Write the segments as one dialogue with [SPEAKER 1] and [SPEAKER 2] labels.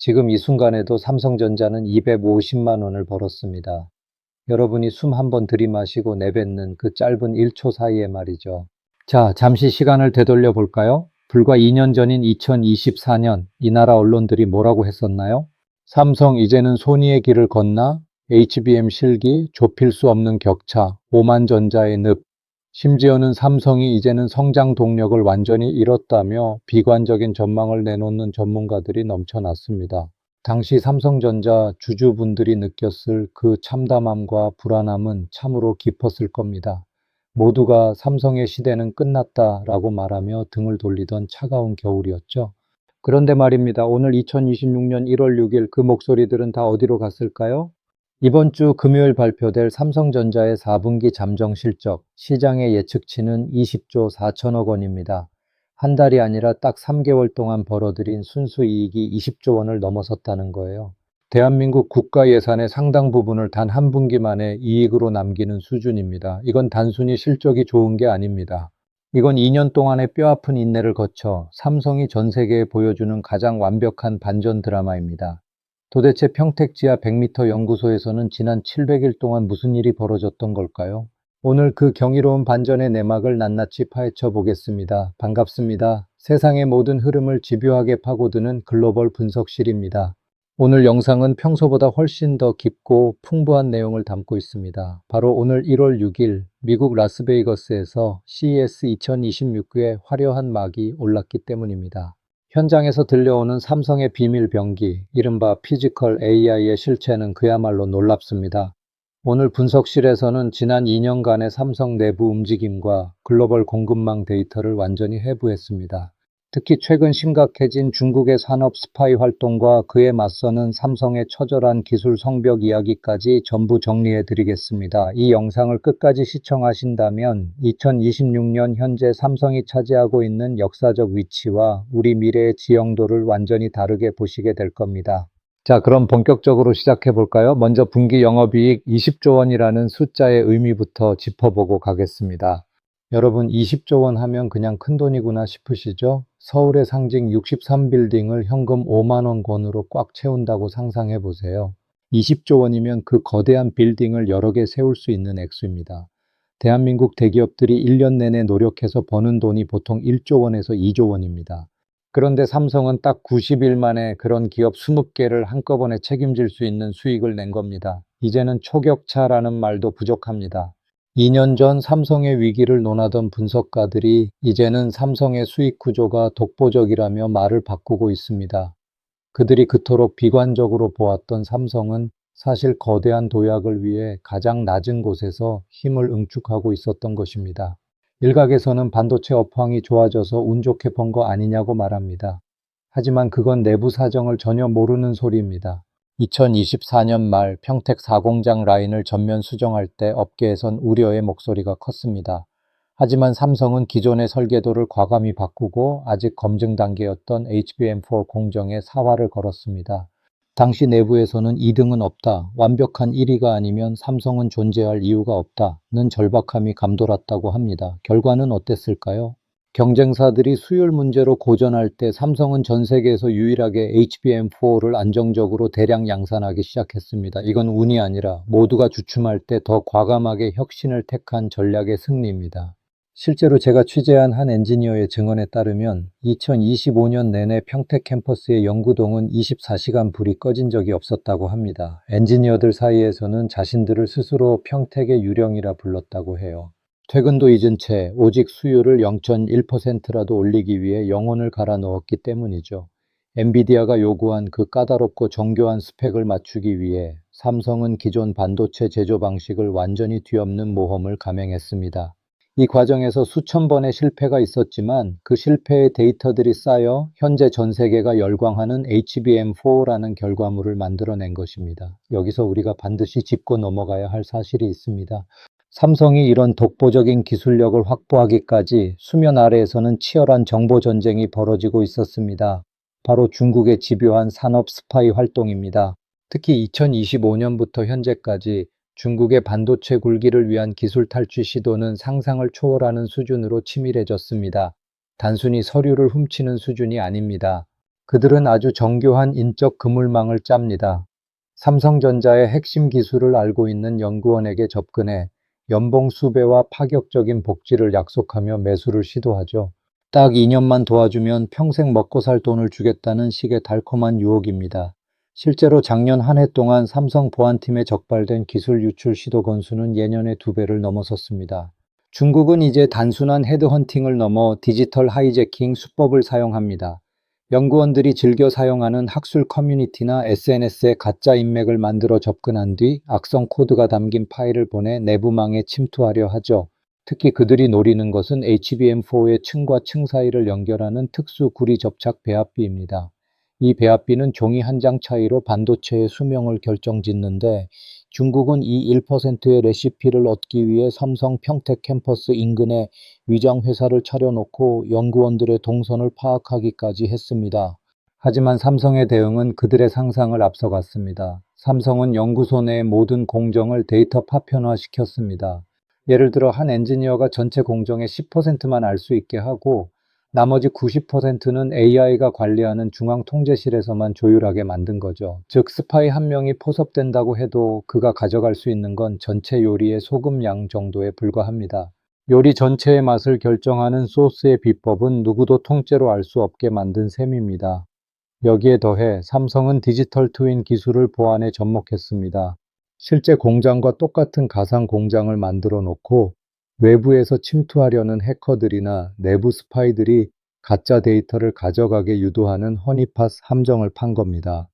[SPEAKER 1] 지금 이 순간에도 삼성전자는 250만 원을 벌었습니다. 여러분이 숨 한 번 들이마시고 내뱉는 그 짧은 1초 사이에 말이죠. 자, 잠시 시간을 되돌려 볼까요? 불과 2년 전인 2024년 이 나라 언론들이 뭐라고 했었나요? 삼성 이제는 소니의 길을 걷나? HBM 실기, 좁힐 수 없는 격차, 오만전자의 늪. 심지어는 삼성이 이제는 성장 동력을 완전히 잃었다며 비관적인 전망을 내놓는 전문가들이 넘쳐났습니다. 당시 삼성전자 주주분들이 느꼈을 그 참담함과 불안함은 참으로 깊었을 겁니다. 모두가 삼성의 시대는 끝났다라고 말하며 등을 돌리던 차가운 겨울이었죠. 그런데 말입니다. 오늘 2026년 1월 6일 그 목소리들은 다 어디로 갔을까요? 이번 주 금요일 발표될 삼성전자의 4분기 잠정 실적, 시장의 예측치는 20조 4천억 원입니다. 한 달이 아니라 딱 3개월 동안 벌어들인 순수이익이 20조 원을 넘어섰다는 거예요. 대한민국 국가 예산의 상당 부분을 단 한 분기 만에 이익으로 남기는 수준입니다. 이건 단순히 실적이 좋은 게 아닙니다. 이건 2년 동안의 뼈아픈 인내를 거쳐 삼성이 전 세계에 보여주는 가장 완벽한 반전 드라마입니다. 도대체 평택 지하 100m 연구소에서는 지난 700일 동안 무슨 일이 벌어졌던 걸까요? 오늘 그 경이로운 반전의 내막을 낱낱이 파헤쳐 보겠습니다. 반갑습니다. 세상의 모든 흐름을 집요하게 파고드는 글로벌 분석실입니다. 오늘 영상은 평소보다 훨씬 더 깊고 풍부한 내용을 담고 있습니다. 바로 오늘 1월 6일 미국 라스베이거스에서 CES 2026의 화려한 막이 올랐기 때문입니다. 현장에서 들려오는 삼성의 비밀 병기, 이른바 피지컬 AI의 실체는 그야말로 놀랍습니다. 오늘 분석실에서는 지난 2년간의 삼성 내부 움직임과 글로벌 공급망 데이터를 완전히 해부했습니다. 특히 최근 심각해진 중국의 산업 스파이 활동과 그에 맞서는 삼성의 처절한 기술 성벽 이야기까지 전부 정리해 드리겠습니다. 이 영상을 끝까지 시청하신다면 2026년 현재 삼성이 차지하고 있는 역사적 위치와 우리 미래의 지형도를 완전히 다르게 보시게 될 겁니다. 자, 그럼 본격적으로 시작해 볼까요? 먼저 분기 영업이익 20조 원이라는 숫자의 의미부터 짚어보고 가겠습니다. 여러분, 20조 원 하면 그냥 큰돈이구나 싶으시죠? 서울의 상징 63빌딩을 현금 5만 원권으로 꽉 채운다고 상상해 보세요. 20조 원이면 그 거대한 빌딩을 여러 개 세울 수 있는 액수입니다. 대한민국 대기업들이 1년 내내 노력해서 버는 돈이 보통 1조 원에서 2조 원입니다. 그런데 삼성은 딱 90일 만에 그런 기업 20개를 한꺼번에 책임질 수 있는 수익을 낸 겁니다. 이제는 초격차라는 말도 부족합니다. 2년 전 삼성의 위기를 논하던 분석가들이 이제는 삼성의 수익 구조가 독보적이라며 말을 바꾸고 있습니다. 그들이 그토록 비관적으로 보았던 삼성은 사실 거대한 도약을 위해 가장 낮은 곳에서 힘을 응축하고 있었던 것입니다. 일각에서는 반도체 업황이 좋아져서 운 좋게 번 거 아니냐고 말합니다. 하지만 그건 내부 사정을 전혀 모르는 소리입니다. 2024년 말 평택 4공장 라인을 전면 수정할 때 업계에선 우려의 목소리가 컸습니다. 하지만 삼성은 기존의 설계도를 과감히 바꾸고 아직 검증 단계였던 HBM4 공정에 사활을 걸었습니다. 당시 내부에서는 2등은 없다, 완벽한 1위가 아니면 삼성은 존재할 이유가 없다는 절박함이 감돌았다고 합니다. 결과는 어땠을까요? 경쟁사들이 수율 문제로 고전할 때 삼성은 전 세계에서 유일하게 HBM4를 안정적으로 대량 양산하기 시작했습니다. 이건 운이 아니라 모두가 주춤할 때 더 과감하게 혁신을 택한 전략의 승리입니다. 실제로 제가 취재한 한 엔지니어의 증언에 따르면 2025년 내내 평택 캠퍼스의 연구동은 24시간 불이 꺼진 적이 없었다고 합니다. 엔지니어들 사이에서는 자신들을 스스로 평택의 유령이라 불렀다고 해요. 퇴근도 잊은 채 오직 수율을 0.1%라도 올리기 위해 영혼을 갈아 넣었기 때문이죠. 엔비디아가 요구한 그 까다롭고 정교한 스펙을 맞추기 위해 삼성은 기존 반도체 제조 방식을 완전히 뒤엎는 모험을 감행했습니다. 이 과정에서 수천 번의 실패가 있었지만 그 실패의 데이터들이 쌓여 현재 전 세계가 열광하는 HBM4라는 결과물을 만들어낸 것입니다. 여기서 우리가 반드시 짚고 넘어가야 할 사실이 있습니다. 삼성이 이런 독보적인 기술력을 확보하기까지 수면 아래에서는 치열한 정보 전쟁이 벌어지고 있었습니다. 바로 중국의 집요한 산업 스파이 활동입니다. 특히 2025년부터 현재까지 중국의 반도체 굴기를 위한 기술 탈취 시도는 상상을 초월하는 수준으로 치밀해졌습니다. 단순히 서류를 훔치는 수준이 아닙니다. 그들은 아주 정교한 인적 그물망을 짭니다. 삼성전자의 핵심 기술을 알고 있는 연구원에게 접근해 연봉 수배와 파격적인 복지를 약속하며 매수를 시도하죠. 딱 2년만 도와주면 평생 먹고 살 돈을 주겠다는 식의 달콤한 유혹입니다. 실제로 작년 한 해 동안 삼성 보안팀에 적발된 기술 유출 시도 건수는 예년의 2배를 넘어섰습니다. 중국은 이제 단순한 헤드헌팅을 넘어 디지털 하이제킹 수법을 사용합니다. 연구원들이 즐겨 사용하는 학술 커뮤니티나 SNS에 가짜 인맥을 만들어 접근한 뒤 악성 코드가 담긴 파일을 보내 내부망에 침투하려 하죠. 특히 그들이 노리는 것은 HBM4의 층과 층 사이를 연결하는 특수 구리 접착 배합비입니다. 이 배합비는 종이 한 장 차이로 반도체의 수명을 결정짓는데 중국은 이 1%의 레시피를 얻기 위해 삼성 평택 캠퍼스 인근에 위장 회사를 차려놓고 연구원들의 동선을 파악하기까지 했습니다. 하지만 삼성의 대응은 그들의 상상을 앞서갔습니다. 삼성은 연구소 내 모든 공정을 데이터 파편화시켰습니다. 예를 들어 한 엔지니어가 전체 공정의 10%만 알 수 있게 하고 나머지 90%는 AI가 관리하는 중앙 통제실에서만 조율하게 만든 거죠. 즉 스파이 한 명이 포섭된다고 해도 그가 가져갈 수 있는 건 전체 요리의 소금 양 정도에 불과합니다. 요리 전체의 맛을 결정하는 소스의 비법은 누구도 통째로 알 수 없게 만든 셈입니다. 여기에 더해 삼성은 디지털 트윈 기술을 보안에 접목했습니다. 실제 공장과 똑같은 가상 공장을 만들어 놓고 외부에서 침투하려는 해커들이나 내부 스파이들이 가짜 데이터를 가져가게 유도하는 허니팟 함정을 판 겁니다.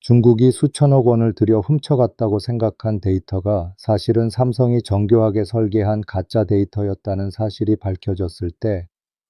[SPEAKER 1] 중국이 수천억 원을 들여 훔쳐갔다고 생각한 데이터가 사실은 삼성이 정교하게 설계한 가짜 데이터였다는 사실이 밝혀졌을 때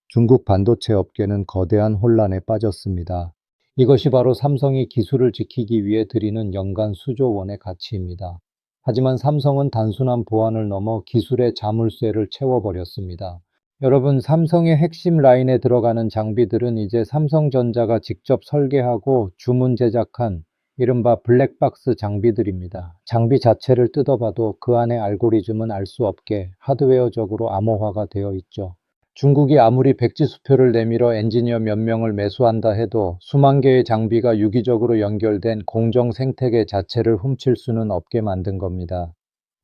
[SPEAKER 1] 중국 반도체 업계는 거대한 혼란에 빠졌습니다. 이것이 바로 삼성이 기술을 지키기 위해 들이는 연간 수조 원의 가치입니다. 하지만 삼성은 단순한 보안을 넘어 기술의 자물쇠를 채워버렸습니다. 여러분, 삼성의 핵심 라인에 들어가는 장비들은 이제 삼성전자가 직접 설계하고 주문 제작한 이른바 블랙박스 장비들입니다. 장비 자체를 뜯어봐도 그 안의 알고리즘은 알 수 없게 하드웨어적으로 암호화가 되어 있죠. 중국이 아무리 백지수표를 내밀어 엔지니어 몇 명을 매수한다 해도 수만 개의 장비가 유기적으로 연결된 공정 생태계 자체를 훔칠 수는 없게 만든 겁니다.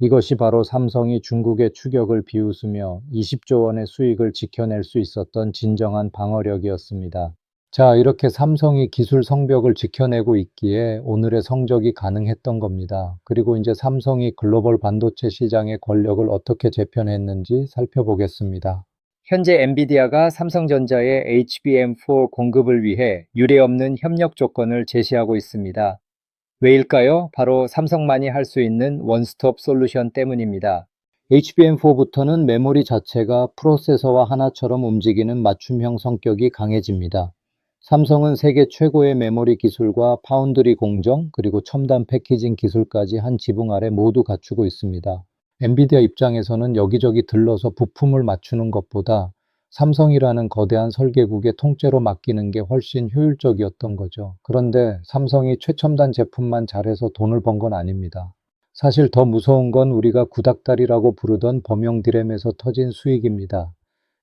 [SPEAKER 1] 이것이 바로 삼성이 중국의 추격을 비웃으며 20조 원의 수익을 지켜낼 수 있었던 진정한 방어력이었습니다. 자, 이렇게 삼성이 기술 성벽을 지켜내고 있기에 오늘의 성적이 가능했던 겁니다. 그리고 이제 삼성이 글로벌 반도체 시장의 권력을 어떻게 재편했는지 살펴보겠습니다. 현재 엔비디아가 삼성전자의 HBM4 공급을 위해 유례없는 협력 조건을 제시하고 있습니다. 왜일까요? 바로 삼성만이 할 수 있는 원스톱 솔루션 때문입니다. HBM4부터는 메모리 자체가 프로세서와 하나처럼 움직이는 맞춤형 성격이 강해집니다. 삼성은 세계 최고의 메모리 기술과 파운드리 공정, 그리고 첨단 패키징 기술까지 한 지붕 아래 모두 갖추고 있습니다. 엔비디아 입장에서는 여기저기 들러서 부품을 맞추는 것보다 삼성이라는 거대한 설계국에 통째로 맡기는 게 훨씬 효율적이었던 거죠. 그런데 삼성이 최첨단 제품만 잘해서 돈을 번 건 아닙니다. 사실 더 무서운 건 우리가 구닥다리라고 부르던 범용 디램에서 터진 수익입니다.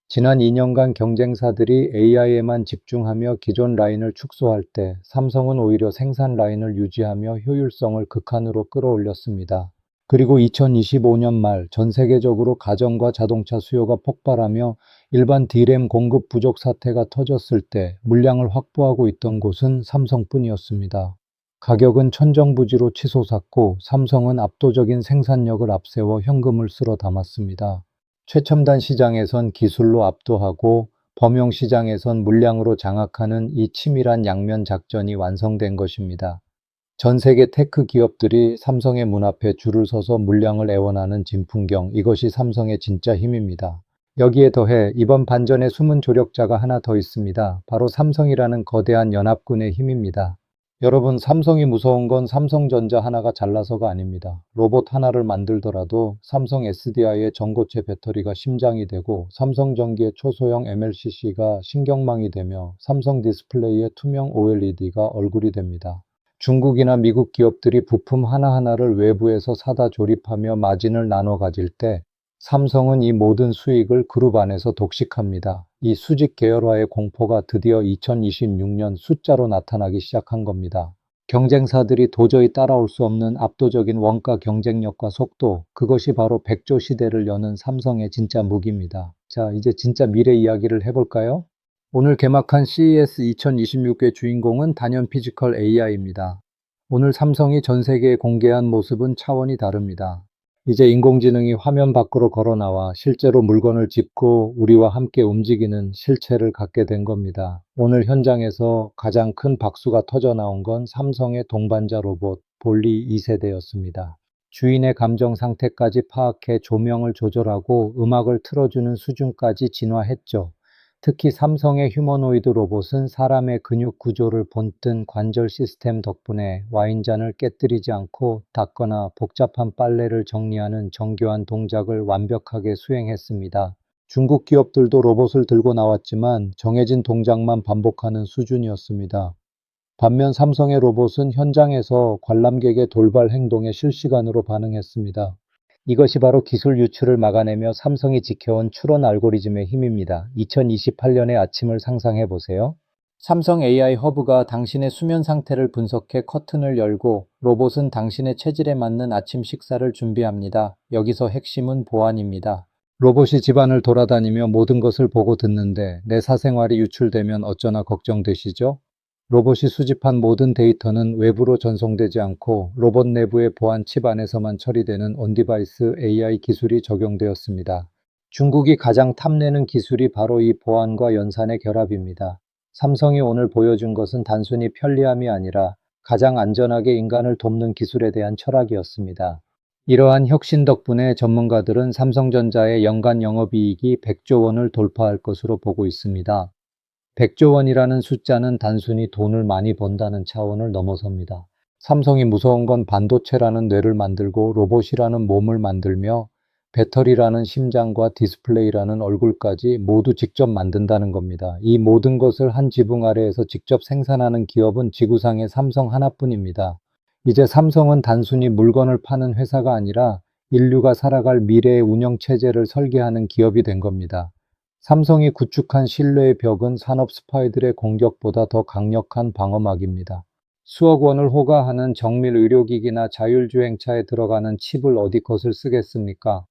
[SPEAKER 1] 지난 2년간 경쟁사들이 AI에만 집중하며 기존 라인을 축소할 때 삼성은 오히려 생산 라인을 유지하며 효율성을 극한으로 끌어올렸습니다. 그리고 2025년 말 전 세계적으로 가전과 자동차 수요가 폭발하며 일반 D램 공급 부족 사태가 터졌을 때 물량을 확보하고 있던 곳은 삼성뿐이었습니다. 가격은 천정부지로 치솟았고 삼성은 압도적인 생산력을 앞세워 현금을 쓸어 담았습니다. 최첨단 시장에선 기술로 압도하고 범용 시장에선 물량으로 장악하는 이 치밀한 양면 작전이 완성된 것입니다. 전 세계 테크 기업들이 삼성의 문 앞에 줄을 서서 물량을 애원하는 진풍경, 이것이 삼성의 진짜 힘입니다. 여기에 더해 이번 반전의 숨은 조력자가 하나 더 있습니다. 바로 삼성이라는 거대한 연합군의 힘입니다. 여러분, 삼성이 무서운 건 삼성전자 하나가 잘나서가 아닙니다. 로봇 하나를 만들더라도 삼성 SDI의 전고체 배터리가 심장이 되고 삼성전기의 초소형 MLCC가 신경망이 되며 삼성 디스플레이의 투명 OLED가 얼굴이 됩니다. 중국이나 미국 기업들이 부품 하나하나를 외부에서 사다 조립하며 마진을 나눠 가질 때 삼성은 이 모든 수익을 그룹 안에서 독식합니다. 이 수직 계열화의 공포가 드디어 2026년 숫자로 나타나기 시작한 겁니다. 경쟁사들이 도저히 따라올 수 없는 압도적인 원가 경쟁력과 속도, 그것이 바로 백조 시대를 여는 삼성의 진짜 무기입니다. 자, 이제 진짜 미래 이야기를 해볼까요? 오늘 개막한 CES 2026의 주인공은 단연 피지컬 AI입니다. 오늘 삼성이 전 세계에 공개한 모습은 차원이 다릅니다. 이제 인공지능이 화면 밖으로 걸어 나와 실제로 물건을 짚고 우리와 함께 움직이는 실체를 갖게 된 겁니다. 오늘 현장에서 가장 큰 박수가 터져 나온 건 삼성의 동반자 로봇 볼리 2세대였습니다. 주인의 감정 상태까지 파악해 조명을 조절하고 음악을 틀어주는 수준까지 진화했죠. 특히 삼성의 휴머노이드 로봇은 사람의 근육 구조를 본뜬 관절 시스템 덕분에 와인잔을 깨뜨리지 않고 닦거나 복잡한 빨래를 정리하는 정교한 동작을 완벽하게 수행했습니다. 중국 기업들도 로봇을 들고 나왔지만 정해진 동작만 반복하는 수준이었습니다. 반면 삼성의 로봇은 현장에서 관람객의 돌발 행동에 실시간으로 반응했습니다. 이것이 바로 기술 유출을 막아내며 삼성이 지켜온 추론 알고리즘의 힘입니다. 2028년의 아침을 상상해 보세요. 삼성 AI 허브가 당신의 수면 상태를 분석해 커튼을 열고 로봇은 당신의 체질에 맞는 아침 식사를 준비합니다. 여기서 핵심은 보안입니다. 로봇이 집안을 돌아다니며 모든 것을 보고 듣는데 내 사생활이 유출되면 어쩌나 걱정되시죠? 로봇이 수집한 모든 데이터는 외부로 전송되지 않고 로봇 내부의 보안 칩 안에서만 처리되는 온디바이스 AI 기술이 적용되었습니다. 중국이 가장 탐내는 기술이 바로 이 보안과 연산의 결합입니다. 삼성이 오늘 보여준 것은 단순히 편리함이 아니라 가장 안전하게 인간을 돕는 기술에 대한 철학이었습니다. 이러한 혁신 덕분에 전문가들은 삼성전자의 연간 영업이익이 100조 원을 돌파할 것으로 보고 있습니다. 100조 원이라는 숫자는 단순히 돈을 많이 번다는 차원을 넘어섭니다. 삼성이 무서운 건 반도체라는 뇌를 만들고 로봇이라는 몸을 만들며 배터리라는 심장과 디스플레이라는 얼굴까지 모두 직접 만든다는 겁니다. 이 모든 것을 한 지붕 아래에서 직접 생산하는 기업은 지구상에 삼성 하나뿐입니다. 이제 삼성은 단순히 물건을 파는 회사가 아니라 인류가 살아갈 미래의 운영 체제를 설계하는 기업이 된 겁니다. 삼성이 구축한 신뢰의 벽은 산업 스파이들의 공격보다 더 강력한 방어막입니다. 수억 원을 호가하는 정밀 의료기기나 자율주행차에 들어가는 칩을 어디 것을 쓰겠습니까?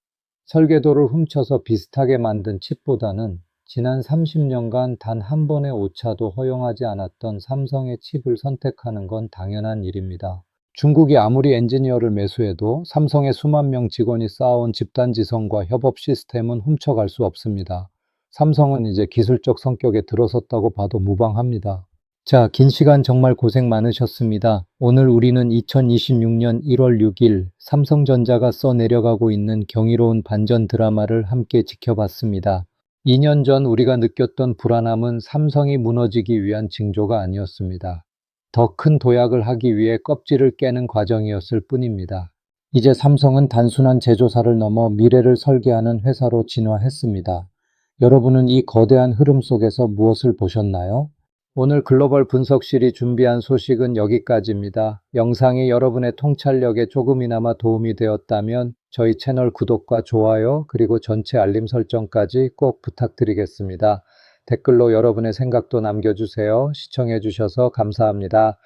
[SPEAKER 1] 설계도를 훔쳐서 비슷하게 만든 칩보다는 지난 30년간 단 한 번의 오차도 허용하지 않았던 삼성의 칩을 선택하는 건 당연한 일입니다. 중국이 아무리 엔지니어를 매수해도 삼성의 수만 명 직원이 쌓아온 집단지성과 협업 시스템은 훔쳐갈 수 없습니다. 삼성은 이제 기술적 성격에 들어섰다고 봐도 무방합니다. 자, 긴 시간 정말 고생 많으셨습니다. 오늘 우리는 2026년 1월 6일 삼성전자가 써내려가고 있는 경이로운 반전 드라마를 함께 지켜봤습니다. 2년 전 우리가 느꼈던 불안함은 삼성이 무너지기 위한 징조가 아니었습니다. 더 큰 도약을 하기 위해 껍질을 깨는 과정이었을 뿐입니다. 이제 삼성은 단순한 제조사를 넘어 미래를 설계하는 회사로 진화했습니다. 여러분은 이 거대한 흐름 속에서 무엇을 보셨나요? 오늘 글로벌 분석실이 준비한 소식은 여기까지입니다. 영상이 여러분의 통찰력에 조금이나마 도움이 되었다면 저희 채널 구독과 좋아요 그리고 전체 알림 설정까지 꼭 부탁드리겠습니다. 댓글로 여러분의 생각도 남겨주세요. 시청해주셔서 감사합니다.